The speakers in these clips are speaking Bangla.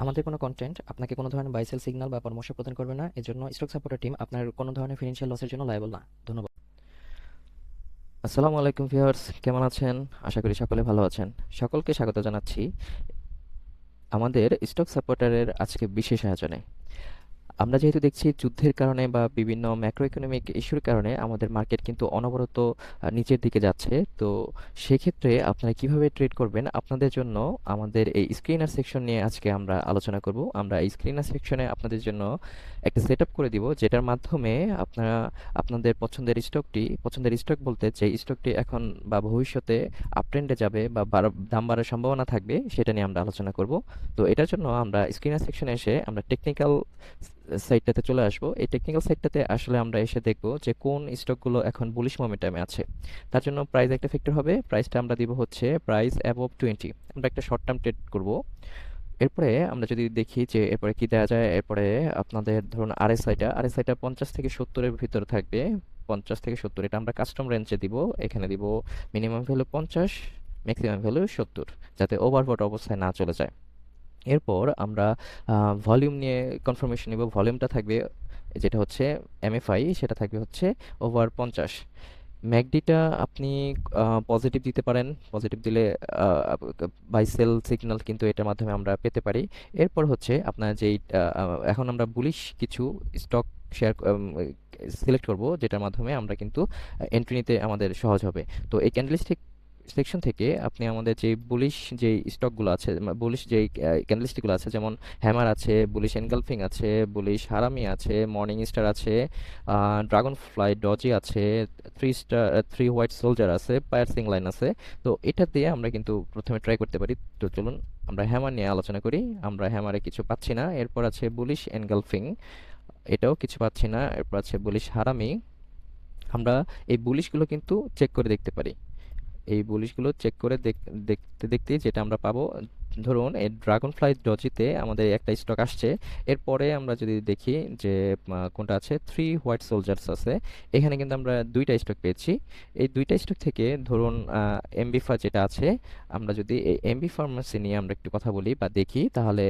আমাদের কোনো কন্টেন্ট আপনাকে কোনো ধরনের বাই সেল সিগন্যাল বা পরামর্শ প্রদান করবে না। এজন্য স্টক সাপোর্টার টিম আপনার কোনো ধরনের ফিনান্সিয়াল লসের জন্য লায়াবল না। ধন্যবাদ। আসসালামু আলাইকুম ভিউয়ার্স, কেমন আছেন? আশা করি সকলে ভালো আছেন। সকলকে স্বাগত জানাচ্ছি আমাদের স্টক সাপোর্টারের আজকে বিশেষ আয়োজনে। আমরা যেহেতু দেখছি যুদ্ধের কারণে বা বিভিন্ন ম্যাক্রো ইকোনমিক ইস্যুর কারণে আমাদের মার্কেট কিন্তু অনবরত নিচের দিকে যাচ্ছে। তো সেক্ষেত্রে আপনারা কিভাবে ট্রেড করবেন আপনাদের জন্য আমাদের এই স্ক্রিনার সেকশন নিয়ে আজকে আমরা আলোচনা করব। আমরা এই স্ক্রিনার সেকশনে আপনাদের জন্য একটা সেট আপ করে দিব, যেটার মাধ্যমে আপনারা আপনাদের পছন্দের স্টক বলতে যে স্টকটি এখন বা ভবিষ্যতে আপট্রেন্ডে যাবে বা দাম বাড়ার সম্ভাবনা থাকবে, সেটা নিয়ে আমরা আলোচনা করব। তো এটার জন্য আমরা স্ক্রিনার সেকশনে এসে আমরা টেকনিক্যাল সাইটটাতে চলে আসবো। এই টেকনিক্যাল সাইটটাতে আসলে আমরা এসে দেখব যে কোন স্টকগুলো এখন বুলিশ মোমেন্টামে আছে। তার জন্য প্রাইস একটা ফ্যাক্টর হবে। প্রাইসটা আমরা দিব হচ্ছে প্রাইস অ্যাবভ 20। আমরা একটা শর্ট টার্ম ট্রেড করব। এরপরে আমরা যদি দেখি যে এরপরে কি দেওয়া যায়, এরপরে আপনাদের ধরুন আরএসআইটা 50 থেকে 70-এর ভিতরে থাকবে। 50 থেকে 70 এটা আমরা কাস্টম রেঞ্জে দিব। এখানে দিব মিনিমাম ভ্যালু 50, ম্যাক্সিমাম ভ্যালু 70, যাতে ওভারবট অবস্থায় না চলে যায়। এরপর আমরা ভলিউম নিয়ে কনফার্মেশন নিব। ভলিউমটা থাকবে যেটা হচ্ছে এমএফআই, সেটা থাকবে হচ্ছে ওভার 50। ম্যাকডিটা আপনি পজিটিভ দিতে পারেন। পজিটিভ দিলে বাই সেল সিগন্যাল কিন্তু এটার মাধ্যমে আমরা পেতে পারি। এরপর হচ্ছে আপনার যেই এখন আমরা বুলিশ কিছু স্টক শেয়ার সিলেক্ট করব, যেটার মাধ্যমে আমরা কিন্তু এন্ট্রি নিতে আমাদের সহজ হবে। তো এই ক্যান্ডেলস্টিক সেকশন থেকে আপনি আমাদের যে বুলিশ যে স্টকগুলো আছে, বুলিশ যে ক্যান্ডেলস্টিকগুলো আছে, যেমন হ্যামার আছে, বুলিশ এনগালফিং আছে, বুলিশ হারামি আছে, মর্নিং স্টার আছে, ড্রাগন ফ্লাই ডজি আছে, থ্রি হোয়াইট সোলজার আছে, পায়ারসিং লাইন আছে। তো এটা দিয়ে আমরা কিন্তু প্রথমে ট্রাই করতে পারি। তো চলুন আমরা হ্যামার নিয়ে আলোচনা করি। আমরা হ্যামারে কিছু পাচ্ছি না। এরপর আছে বুলিশ এনগালফিং, এটাও কিছু পাচ্ছি না। এরপর আছে বুলিশ হারামি। আমরা এই বুলিশগুলো কিন্তু চেক করে দেখতে পারি। এই বুলিশগুলো চেক করে দেখতে দেখতেই যেটা আমরা পাবো, ধরুন এই ড্রাগন ফ্লাই ডজিতে আমাদের একটা স্টক আসছে। এরপরে আমরা যদি দেখি যে কোনটা আছে, থ্রি হোয়াইট সোলজার্স আছে। এখানে কিন্তু আমরা দুইটা স্টক পেয়েছি। এই দুইটা স্টক থেকে ধরুন এমবি যেটা আছে, আমরা যদি এই এমবি ফার্মাসি নিয়ে আমরা একটু কথা বলি বা দেখি, তাহলে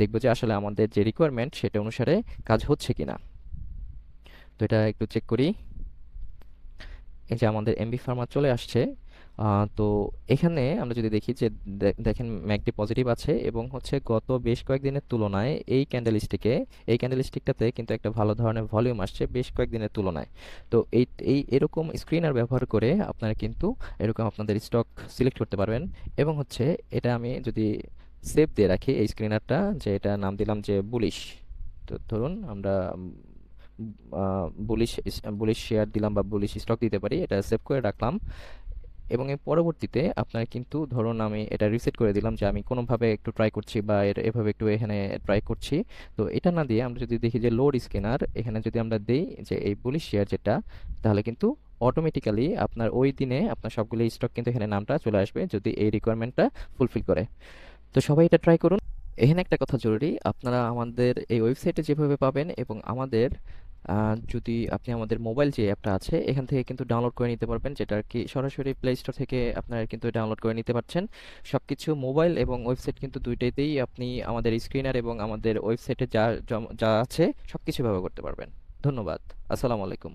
দেখবো যে আসলে আমাদের যে রিকোয়ারমেন্ট সেটা অনুসারে কাজ হচ্ছে কিনা। তো এটা একটু চেক করি। এই যে আমাদের এমবি ফার্মা চলে আসছে। তো এখানে আমরা যদি দেখি যে দেখেন ম্যাকডি পজিটিভ আছে এবং হচ্ছে গত বেশ কয়েকদিনের তুলনায় এই ক্যান্ডেলস্টিকটাতে কিন্তু একটা ভালো ধরনের ভলিউম আসছে বেশ কয়েকদিনের তুলনায়। তো এই এই এরকম স্ক্রিনার ব্যবহার করে আপনারা কিন্তু এরকম আপনাদের স্টক সিলেক্ট করতে পারবেন। এবং হচ্ছে এটা আমি যদি সেভ দিয়ে রাখি এই স্ক্রিনারটা, যে এটা নাম দিলাম যে বুলিশ। তো ধরুন আমরা বুলিশ বুলিশ শেয়ার দিলাম বা বুলিশ স্টক দিতে পারি, এটা সেভ করে রাখলাম। এবং এর পরবর্তীতে আপনারা কিন্তু ধরুন আমি এটা রিসেট করে দিলাম যে আমি কোনোভাবে একটু ট্রাই করছি বা এভাবে একটু এখানে ট্রাই করছি। তো এটা না দিয়ে আমরা যদি দেখি যে লোড স্ক্যানার, এখানে যদি আমরা দেই যে এই বুলিশ শেয়ার যেটা, তাহলে কিন্তু অটোমেটিক্যালি আপনার ওই দিনে আপনার সবগুলো স্টক কিন্তু এখানে নামটা চলে আসবে, যদি এই রিকোয়ারমেন্টটা ফুলফিল করে। তো সবাই এটা ট্রাই করুন। এখানে একটা কথা জরুরি, আপনারা আমাদের এই ওয়েবসাইটে যেভাবে পাবেন এবং আমাদের যদি আপনি আমাদের মোবাইল যে অ্যাপটা আছে এখান থেকে কিন্তু ডাউনলোড করে নিতে পারবেন, যেটা আর কি সরাসরি প্লে স্টোর থেকে আপনারা কিন্তু ডাউনলোড করে নিতে পারছেন। সবকিছু মোবাইল এবং ওয়েবসাইট কিন্তু দুইটাতেই আপনি আমাদের স্ক্রিনার এবং আমাদের ওয়েবসাইটে যা যা আছে সবকিছু ব্যবহার করতে পারবেন। ধন্যবাদ। আসসালামু আলাইকুম।